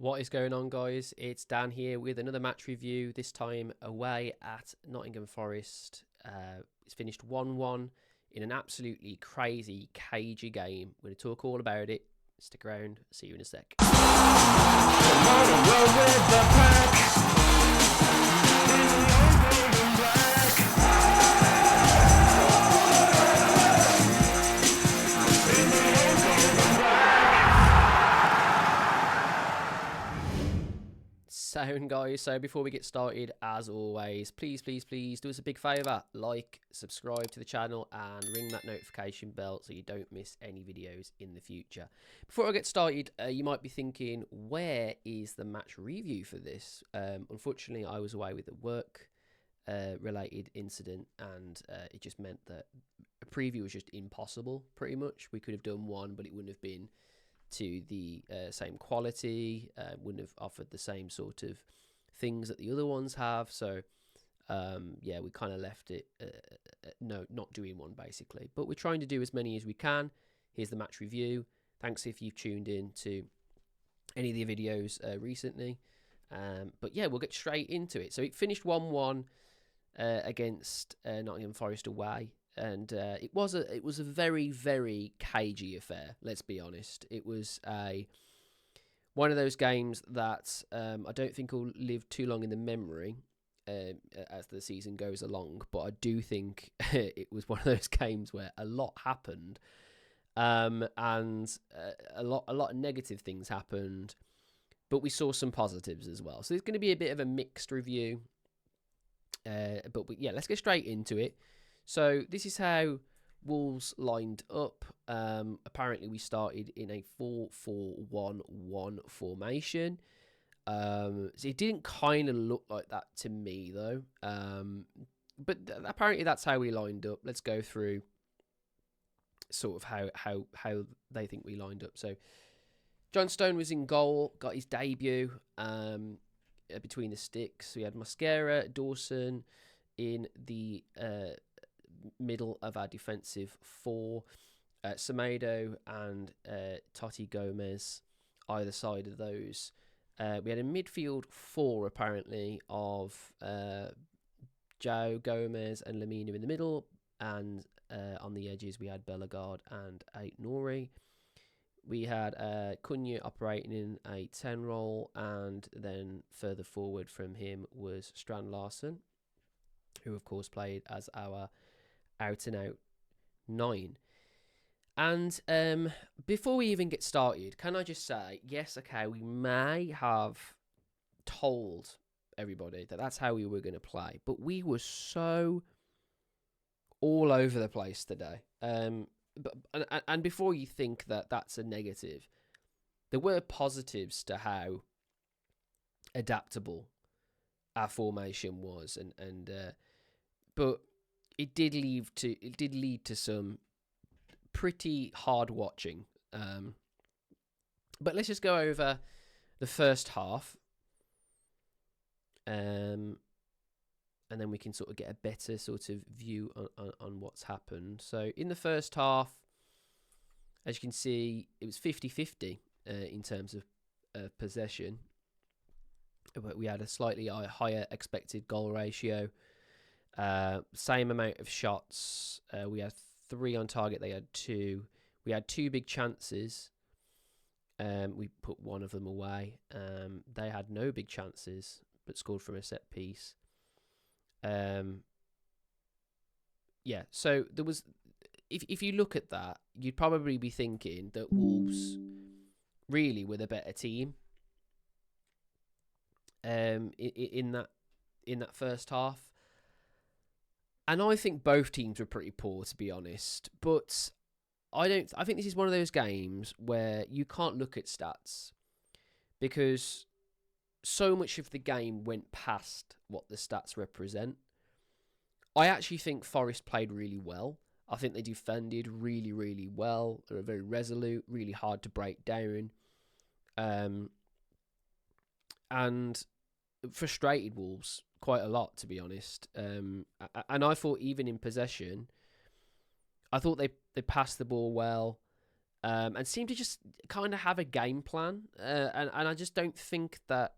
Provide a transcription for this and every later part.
What is going on, guys? It's Dan here with another match review, this time away at Nottingham Forest. It's finished 1-1 in an absolutely crazy, cagey game. We're going to talk all about it. Stick around. See you in a sec. Sound, guys. So before we get started, as always, please do us a big favour, like, subscribe to the channel and ring that notification bell so you don't miss any videos in the future. Before I get started, you might be thinking, where is the match review for this? Unfortunately, I was away with a work related incident, and it just meant that a preview was just impossible. Pretty much, we could have done one, but it wouldn't have been to the same quality, wouldn't have offered the same sort of things that the other ones have. So yeah, we kind of left it not doing one, basically, but we're trying to do as many as we can. Here's the match review. Thanks if you've tuned in to any of the videos recently, but yeah, we'll get straight into it. So it finished 1-1 against Nottingham Forest away. And it was a very, very cagey affair. Let's be honest. It was one of those games that I don't think will live too long in the memory as the season goes along. But I do think it was one of those games where a lot happened, and a lot of negative things happened. But we saw some positives as well. So there's going to be a bit of a mixed review. Yeah, let's get straight into it. So this is how Wolves lined up. Apparently we started in a 4-4-1-1 formation. So it didn't kind of look like that to me, though. But apparently that's how we lined up. Let's go through sort of how they think we lined up. So John Stone was in goal, got his debut between the sticks. We had Mascara, Dawson in the middle of our defensive four, Semedo and Totti Gomez either side of those. We had a midfield four apparently of Joe Gomez and Lamina in the middle, and on the edges we had Bellegarde and Ait Nouri. We had Cunha operating in a 10 role, and then further forward from him was Strand Larsen, who of course played as our out-and-out 9. And before we even get started, can I just say, yes, okay, we may have told everybody that that's how we were going to play, but we were so all over the place today. And before you think that that's a negative, there were positives to how adaptable our formation was, but it did lead to some pretty hard watching. But let's just go over the first half, and then we can sort of get a better sort of view on what's happened. So in the first half, as you can see, it was 50-50 in terms of possession. But we had a slightly higher expected goal ratio. Same amount of shots. We had 3 on target. They had 2. We had 2 big chances. We put one of them away. They had no big chances, but scored from a set piece. Yeah, so there was. If you look at that, you'd probably be thinking that Wolves really were the better team. In that first half. And I think both teams were pretty poor, to be honest. But I think this is one of those games where you can't look at stats, because so much of the game went past what the stats represent. I actually think Forest played really well. I think they defended really, really well. They were very resolute, really hard to break down. And frustrated Wolves quite a lot, to be honest. And I thought even in possession, I thought they passed the ball well. and seemed to just kind of have a game plan. And I just don't think that,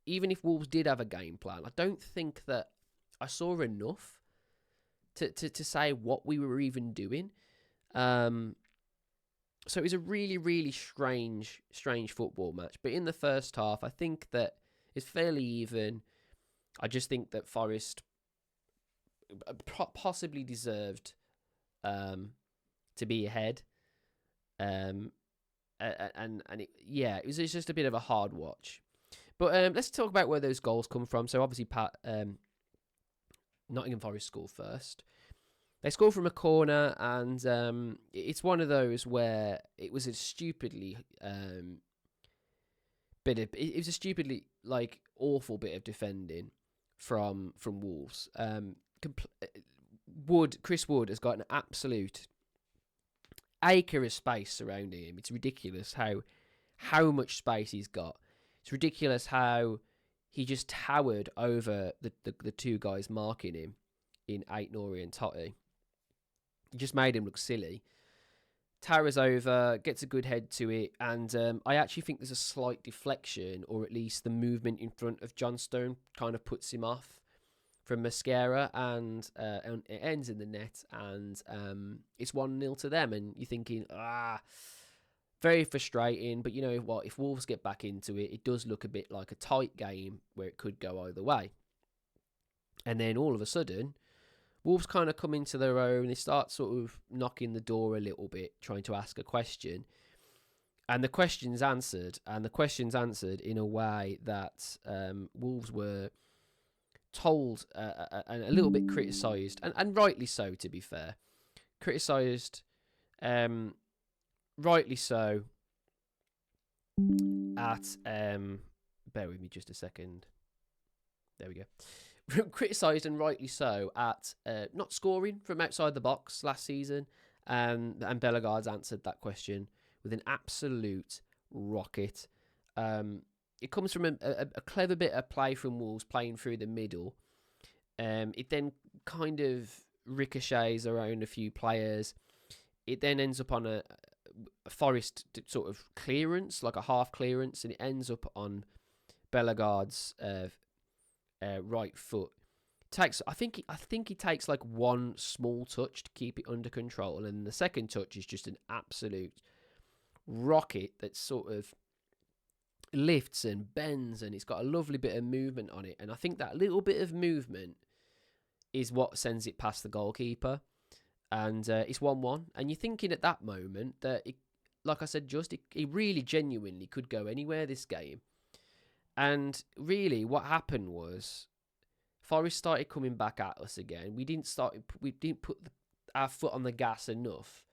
even if Wolves did have a game plan, I don't think that I saw enough to say what we were even doing. So it was a really, really strange football match. But in the first half, I think that it's fairly even. I just think that Forest possibly deserved to be ahead. And it was just a bit of a hard watch. But let's talk about where those goals come from. So obviously, Nottingham Forest scored first. They scored from a corner, and it's one of those where it was a stupidly it was a stupidly awful bit of defending from Wolves. Chris Wood has got an absolute acre of space surrounding him. It's ridiculous how much space he's got. It's ridiculous how he just towered over the two guys marking him in Aït-Nouri and Totti. He just made him look silly. Towers over, gets a good head to it, and I actually think there's a slight deflection, or at least the movement in front of Johnstone kind of puts him off from Mascara, and it ends in the net, and it's 1-0 to them, and you're thinking, very frustrating, but you know what, if Wolves get back into it, it does look a bit like a tight game where it could go either way. And then all of a sudden, Wolves kind of come into their own. They start sort of knocking the door a little bit, trying to ask a question. And the question's answered. And the question's answered in a way that Wolves were told and a little bit criticised. And rightly so, to be fair. Criticised, rightly so, at... bear with me just a second. There we go. Criticised, and rightly so, at not scoring from outside the box last season, and Bellegarde's answered that question with an absolute rocket. It comes from a clever bit of play from Wolves playing through the middle. It then kind of ricochets around a few players. It then ends up on a Forest sort of clearance, like a half clearance, and it ends up on Bellegarde's right foot. I think he takes like one small touch to keep it under control, and the second touch is just an absolute rocket that sort of lifts and bends, and it's got a lovely bit of movement on it. And I think that little bit of movement is what sends it past the goalkeeper, and it's 1-1. And you're thinking at that moment that, like I said, it really genuinely could go anywhere, this game. And really, what happened was Forest started coming back at us again. We didn't put our foot on the gas enough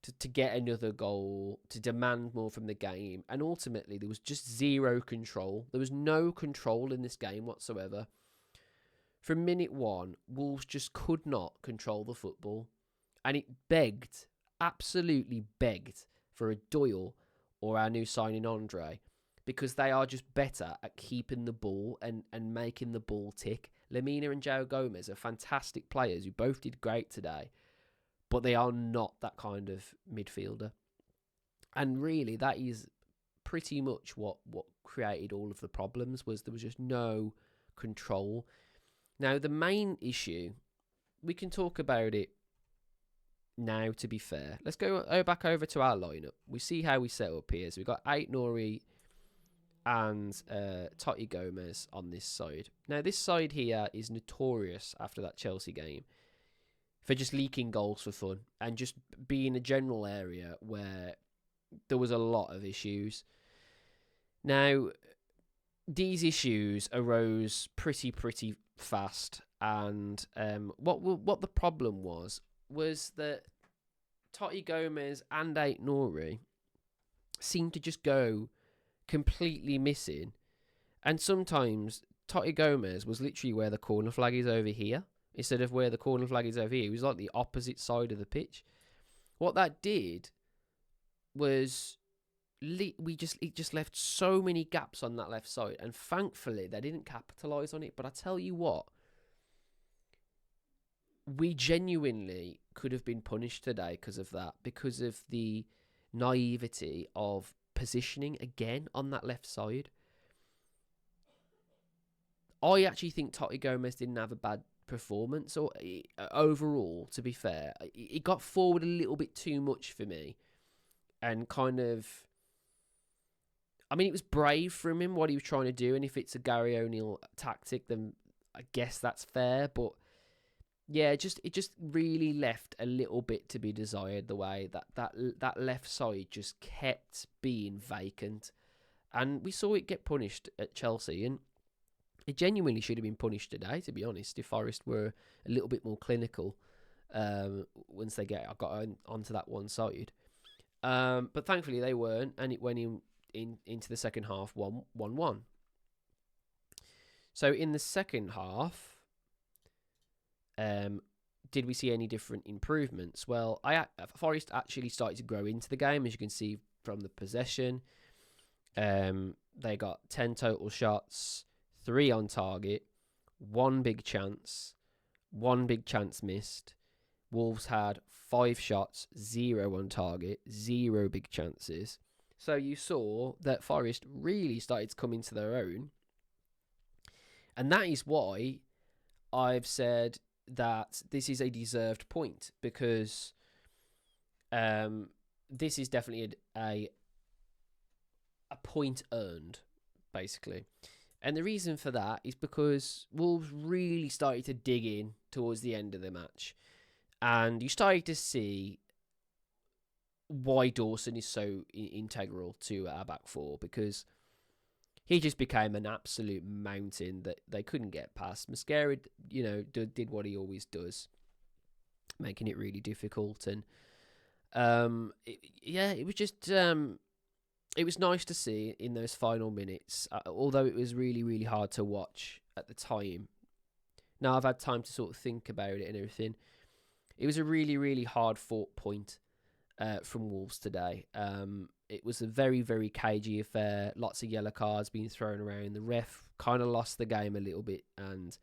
to get another goal, to demand more from the game. And ultimately, there was just zero control. There was no control in this game whatsoever. From minute one, Wolves just could not control the football. And it absolutely begged for a Doyle or our new signing Andre, because they are just better at keeping the ball and making the ball tick. Lemina and João Gomez are fantastic players who both did great today, but they are not that kind of midfielder. And really, that is pretty much what created all of the problems. Was there was just no control. Now, the main issue, we can talk about it now, to be fair. Let's go back over to our lineup. We see how we set up here. So we've got Aït-Nouri and Totti Gomez on this side. Now, this side here is notorious after that Chelsea game for just leaking goals for fun and just being a general area where there was a lot of issues. Now, these issues arose pretty fast, and what the problem was that Totti Gomez and Aït-Nouri seemed to just go completely missing, and sometimes Totti Gomez was literally where the corner flag is over here instead of where the corner flag is over here. It was like the opposite side of the pitch. What that did was it just left so many gaps on that left side, and thankfully they didn't capitalise on it. But I tell you what, we genuinely could have been punished today because of that, because of the naivety of positioning again on that left side. I actually think Totti Gomez didn't have a bad performance or overall, to be fair. It got forward a little bit too much for me, and kind of, I mean, it was brave from him what he was trying to do, and if it's a Gary O'Neill tactic, then I guess that's fair. But yeah, it just really left a little bit to be desired. The way that left side just kept being vacant, and we saw it get punished at Chelsea, and it genuinely should have been punished today. To be honest, if Forest were a little bit more clinical, once they got onto that one side, but thankfully they weren't, and it went into the second half 1-1. So in the second half, did we see any different improvements? Well, Forest actually started to grow into the game, as you can see from the possession. They got 10 total shots, 3 on target, 1 big chance missed. Wolves had 5 shots, 0 on target, 0 big chances. So you saw that Forest really started to come into their own. And that is why I've said that this is a deserved point, because this is definitely a point earned, basically. And the reason for that is because Wolves really started to dig in towards the end of the match. And you started to see why Dawson is so integral to our back four, because he just became an absolute mountain that they couldn't get past. Mascara, did what he always does, making it really difficult. And it was just it was nice to see in those final minutes, although it was really, really hard to watch at the time. Now I've had time to sort of think about it and everything. It was a really, really hard fought point from Wolves today. It was a very, very cagey affair. Lots of yellow cards being thrown around. The ref kind of lost the game a little bit, and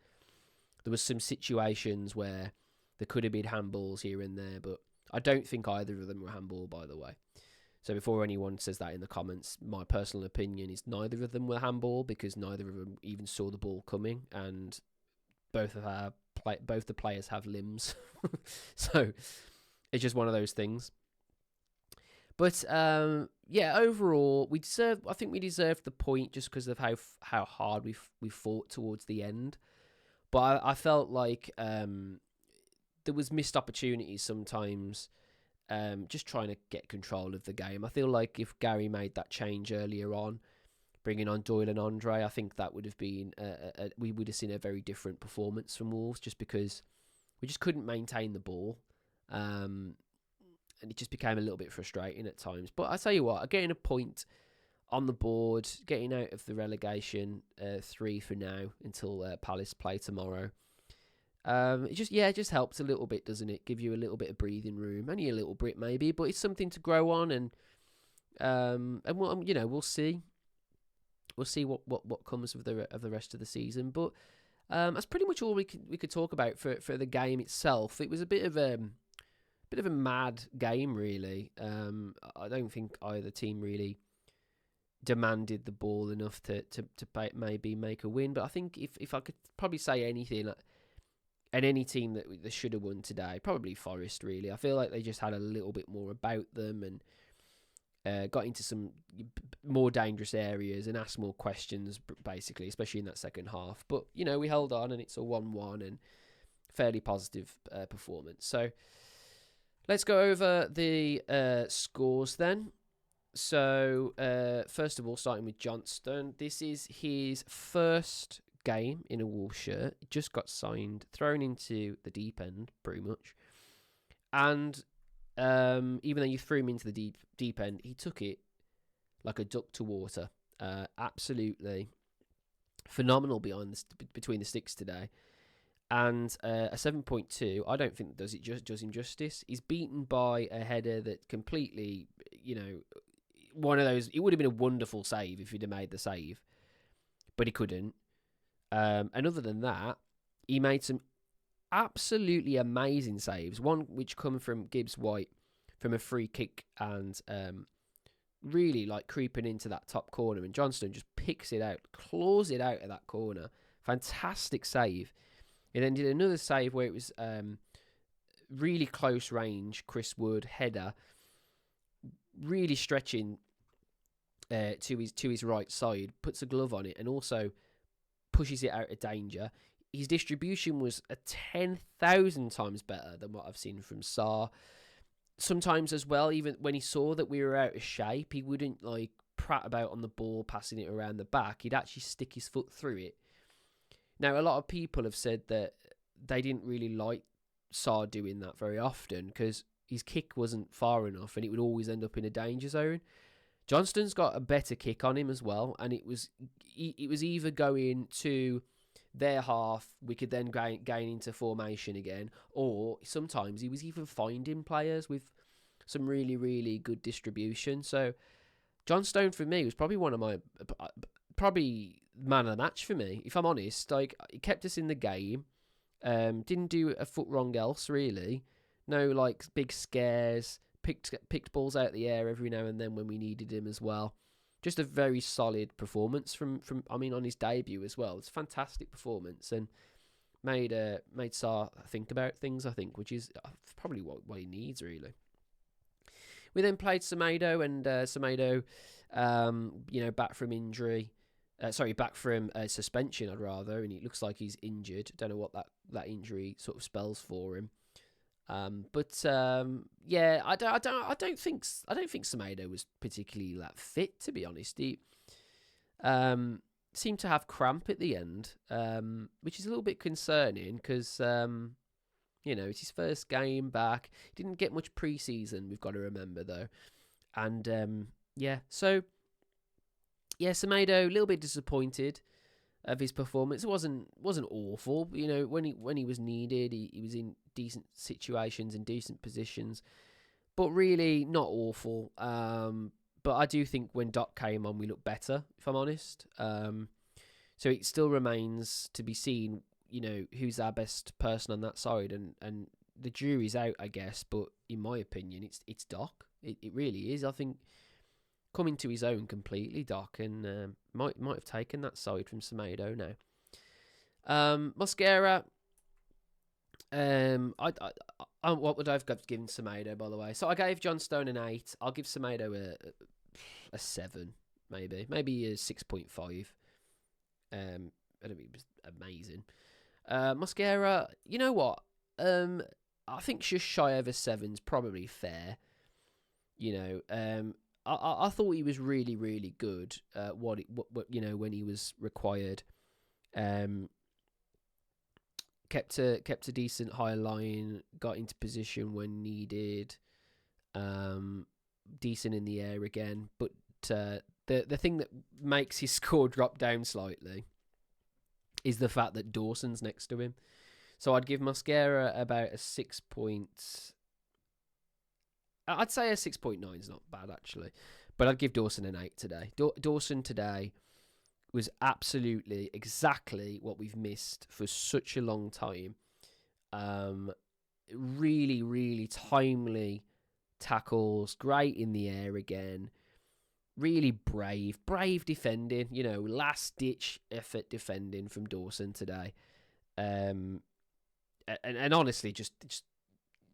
there was some situations where there could have been handballs here and there, but I don't think either of them were handball, by the way. So before anyone says that in the comments, my personal opinion is neither of them were handball, because neither of them even saw the ball coming, and both the players have limbs. So it's just one of those things. But overall, I think we deserved the point just because of how hard we fought towards the end. But I felt like there was missed opportunities sometimes, just trying to get control of the game. I feel like if Gary made that change earlier on, bringing on Doyle and Andre, I think that would have been we would have seen a very different performance from Wolves, just because we just couldn't maintain the ball. And it just became a little bit frustrating at times. But I tell you what, getting a point on the board, getting out of the relegation 3 for now until Palace play tomorrow. It just helps a little bit, doesn't it? Give you a little bit of breathing room, only a little bit maybe, but it's something to grow on, and we'll see. We'll see what comes of the rest of the season. But that's pretty much all we could talk about for the game itself. It was a bit of a mad game, really. I don't think either team really demanded the ball enough to maybe make a win. But I think if I could probably say anything, and any team that they should have won today, probably Forest, really. I feel like they just had a little bit more about them, and got into some more dangerous areas and asked more questions, basically, especially in that second half. But, we held on, and it's a 1-1 and fairly positive performance. So let's go over the scores then. So, first of all, starting with Johnston. This is his first game in a Wolves shirt. It just got signed, thrown into the deep end, pretty much. And even though you threw him into the deep end, he took it like a duck to water. Absolutely phenomenal between the sticks today. And a 7.2, I don't think does him justice. He's beaten by a header that completely, one of those. It would have been a wonderful save if he'd have made the save, but he couldn't. And other than that, he made some absolutely amazing saves. One which come from Gibbs White from a free kick and really like creeping into that top corner, and Johnston just picks it out, claws it out of that corner. Fantastic save. He then did another save where it was really close range, Chris Wood header, really stretching to his right side, puts a glove on it, and also pushes it out of danger. His distribution was 10,000 times better than what I've seen from Sarr. Sometimes as well, even when he saw that we were out of shape, he wouldn't like prat about on the ball, passing it around the back. He'd actually stick his foot through it. Now, a lot of people have said that they didn't really like Sarr doing that very often because his kick wasn't far enough and it would always end up in a danger zone. Johnston's got a better kick on him as well, and it was either going to their half, we could then gain into formation again, or sometimes he was even finding players with some really, really good distribution. So Johnstone for me was probably one of my probably man of the match for me, if I'm honest. Like, he kept us in the game, didn't do a foot wrong else really. No like big scares. Picked balls out of the air every now and then when we needed him as well. Just a very solid performance from on his debut as well. It's a fantastic performance and made Sarr think about things, I think, which is probably what he needs really. We then played Semedo, and Semedo, back from injury. Back from suspension, I'd rather, and it looks like he's injured. Don't know what that injury sort of spells for him. I don't think Semedo was particularly that fit, to be honest. He seemed to have cramp at the end, which is a little bit concerning because it's his first game back. He didn't get much pre-season, we've got to remember though, and Semedo a little bit disappointed of his performance. It wasn't awful, when he was needed, he was in decent situations and decent positions, but really not awful. But I do think when Doc came on, we looked better, if I'm honest. So it still remains to be seen, who's our best person on that side, and the jury's out, I guess. But in my opinion, it's Doc. It really is. I think coming to his own completely, Doc, and might have taken that side from Semedo now. Mosquera, what would I've given Semedo, by the way? So I gave Johnstone an 8. I'll give Semedo a 7, maybe a 6.5. I don't think it was amazing. Mosquera, you know what? I think just shy of a 7's probably fair. I thought he was really, really good. When he was required, kept a decent high line, got into position when needed, decent in the air again. But the thing that makes his score drop down slightly is the fact that Dawson's next to him. So I'd give Mosquera about a 6 point. I'd say a 6.9 is not bad, actually. But I'd give Dawson an 8 today. Dawson today was absolutely exactly what we've missed for such a long time. Really, really timely tackles. Great in the air again. Really brave defending. Last ditch effort defending from Dawson today. And honestly,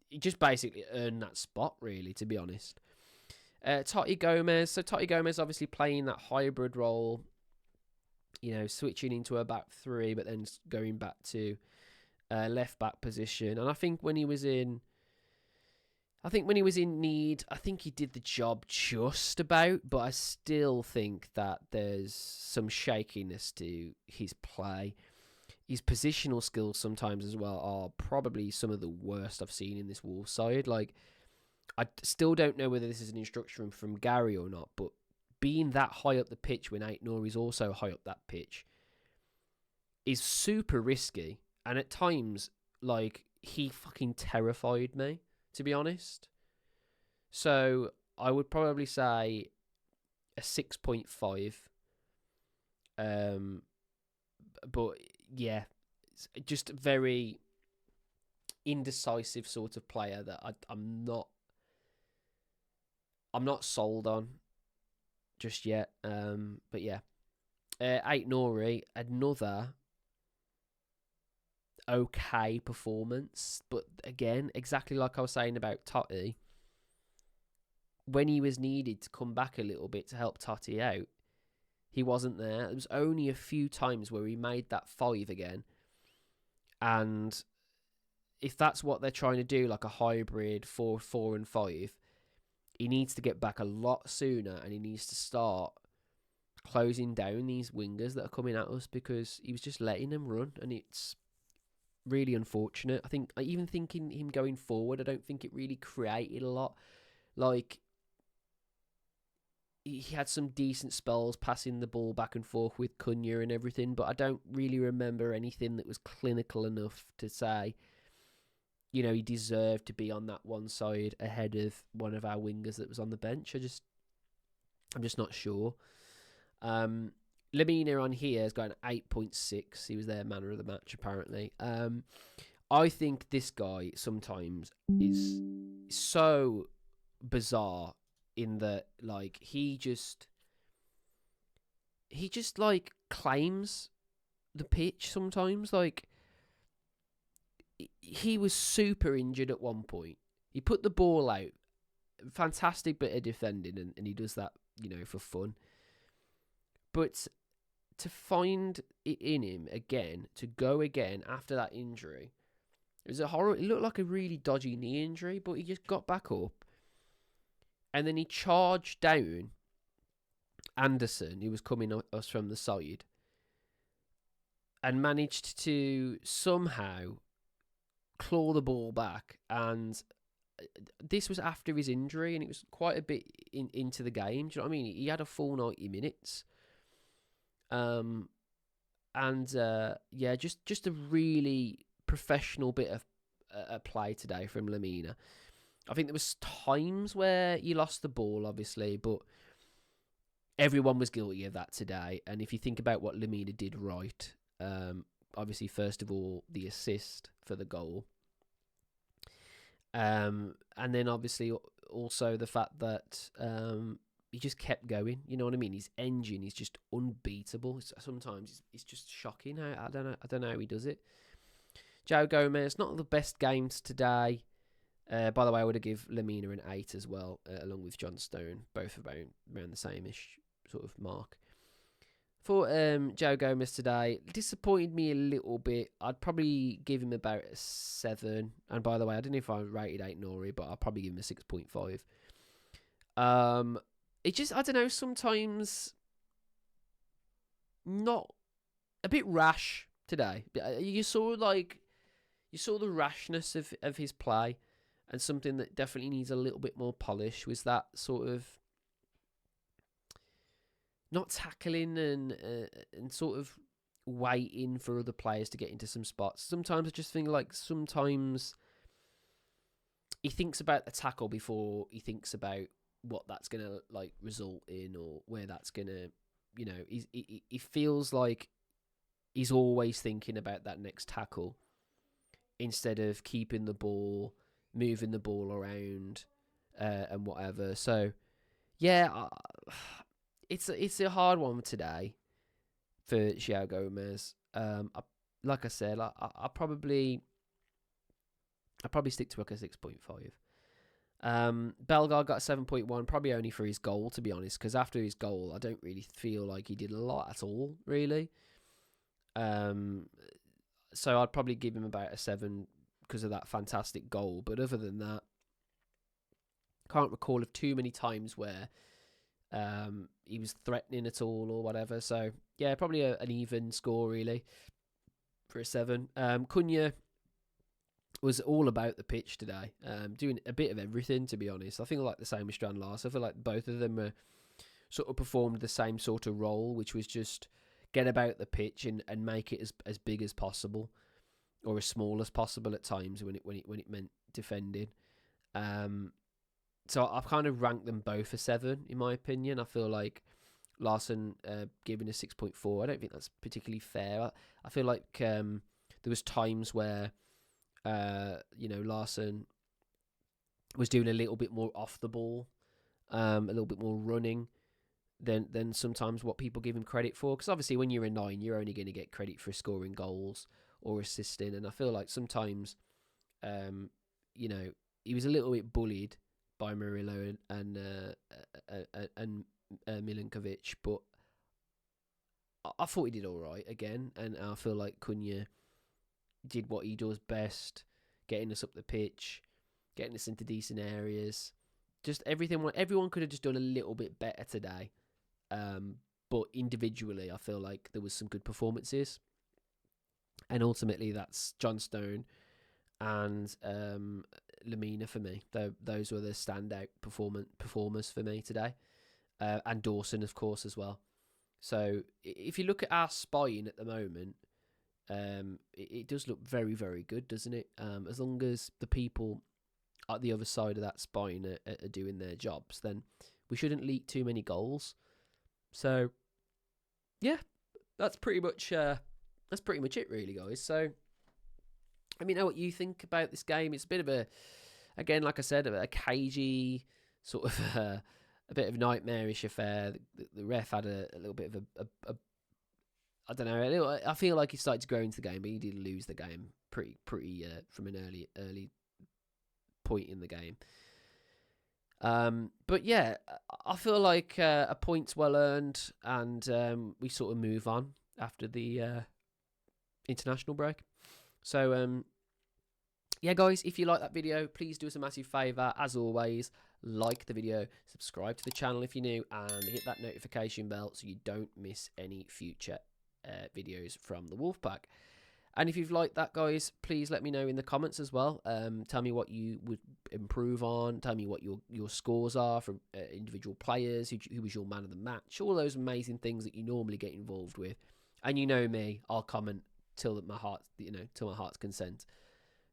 he just basically earned that spot, really, to be honest. Totti Gomez. So Totti Gomez obviously playing that hybrid role, switching into a back three, but then going back to left back position. And I think when he was in need, I think he did the job just about, but I still think that there's some shakiness to his play. His positional skills sometimes as well are probably some of the worst I've seen in this Wolves side. Like, I still don't know whether this is an instruction from Gary or not, but being that high up the pitch when Aït-Nouri is also high up that pitch is super risky. And at times, like, he fucking terrified me, to be honest. So I would probably say a 6.5. But yeah, just very indecisive sort of player that I'm not sold on just yet. But yeah, 8 Nori, another okay performance, but again, exactly like I was saying about Totti, when he was needed to come back a little bit to help Totti out, he wasn't there. There was only a few times where he made that 5 again, and if that's what they're trying to do, like a hybrid 4 and 5, he needs to get back a lot sooner, and he needs to start closing down these wingers that are coming at us, because he was just letting them run, and it's really unfortunate. I think, even thinking him going forward, I don't think it really created a lot. Like, he had some decent spells passing the ball back and forth with Cunha and everything, but I don't really remember anything that was clinical enough to say, you know, he deserved to be on that one side ahead of one of our wingers that was on the bench. I'm just not sure. Lemina on here has got an 8.6. He was their man of the match, apparently. I think this guy sometimes is so bizarre in that, like, he just like claims the pitch sometimes. Like, he was super injured at one point. He put the ball out, fantastic bit of defending, and he does that, you know, for fun. But to find it in him again, to go again after that injury, it was a horror. It looked like a really dodgy knee injury, but he just got back up, and then he charged down Anderson, who was coming us from the side, and managed to somehow claw the ball back. And this was after his injury, and it was quite a bit into the game. Do you know what I mean? He had a full 90 minutes. Yeah, just a really professional bit of play today from Lemina. I think there was times where you lost the ball, obviously, but everyone was guilty of that today. And if you think about what Lemina did right, obviously, first of all, the assist for the goal. And then obviously also the fact that he just kept going. You know what I mean? His engine is just unbeatable. Sometimes it's just shocking. I don't know how he does it. João Gomez, not the best games today. By the way, I would have give Lemina an 8 as well, along with John Stone, both around the same-ish sort of mark. For João Gomez today, disappointed me a little bit. I'd probably give him about a 7. And by the way, I don't know if I rated 8 Nori, but I'll probably give him a 6.5. It just, I don't know, sometimes not a bit rash today. You saw the rashness of his play, and something that definitely needs a little bit more polish was that sort of not tackling and sort of waiting for other players to get into some spots. Sometimes I just think, like, sometimes he thinks about the tackle before he thinks about what that's going to, like, result in, or where that's going to, you know, he feels like he's always thinking about that next tackle instead of keeping the ball, moving the ball around, and whatever. So, yeah, it's a hard one today for João Gomez. Like I said, I probably stick to like a 6.5. Bellegarde got a 7.1, probably only for his goal, to be honest, because after his goal, I don't really feel like he did a lot at all, really. So I'd probably give him about a 7 because of that fantastic goal. But other than that, can't recall of too many times where he was threatening at all or whatever. So yeah, probably an even score really for a 7. Cunha was all about the pitch today, doing a bit of everything, to be honest. I think I like the same with Strand Lars. I feel like both of them sort of performed the same sort of role, which was just get about the pitch and make it as big as possible, or as small as possible at times when it meant defending. So I've kind of ranked them both a 7 in my opinion. I feel like Larsson giving a 6.4. I don't think that's particularly fair. I feel like there was times where You know, Larson was doing a little bit more off the ball, a little bit more running than sometimes what people give him credit for. Because obviously, when you're a 9, you're only going to get credit for scoring goals or assisting. And I feel like sometimes, you know, he was a little bit bullied by Murillo and Milinkovic, but I thought he did all right again. And I feel like Cunha did what he does best, getting us up the pitch, getting us into decent areas. Just everything. Everyone could have just done a little bit better today. But individually, I feel like there was some good performances. And ultimately, that's John Stone and Lamina for me. Those were the standout performers for me today. And Dawson, of course, as well. So if you look at our spine at the moment, it does look very, very good, doesn't it? As long as the people at the other side of that spine are doing their jobs, then we shouldn't leak too many goals. So, yeah, that's pretty much it, really, guys. So, let me know what you think about this game. It's a bit of a, again, like I said, a cagey sort of a bit of a nightmarish affair. The ref had a little bit of a I don't know. I feel like he started to grow into the game, but he did lose the game pretty from an early point in the game. But yeah, I feel like a point's well earned, and we sort of move on after the international break. So yeah, guys, if you like that video, please do us a massive favour. As always, like the video, subscribe to the channel if you're new, and hit that notification bell so you don't miss any future videos from the Wolfpack. And if you've liked that, guys, please let me know in the comments as well. Tell me what you would improve on. Tell me what your scores are from individual players. Who was your man of the match? All those amazing things that you normally get involved with. And you know me, I'll comment till my heart's consent,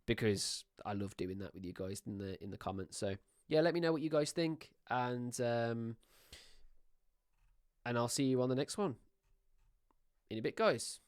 because I love doing that with you guys in the comments. So yeah, let me know what you guys think, and I'll see you on the next one in a bit, guys.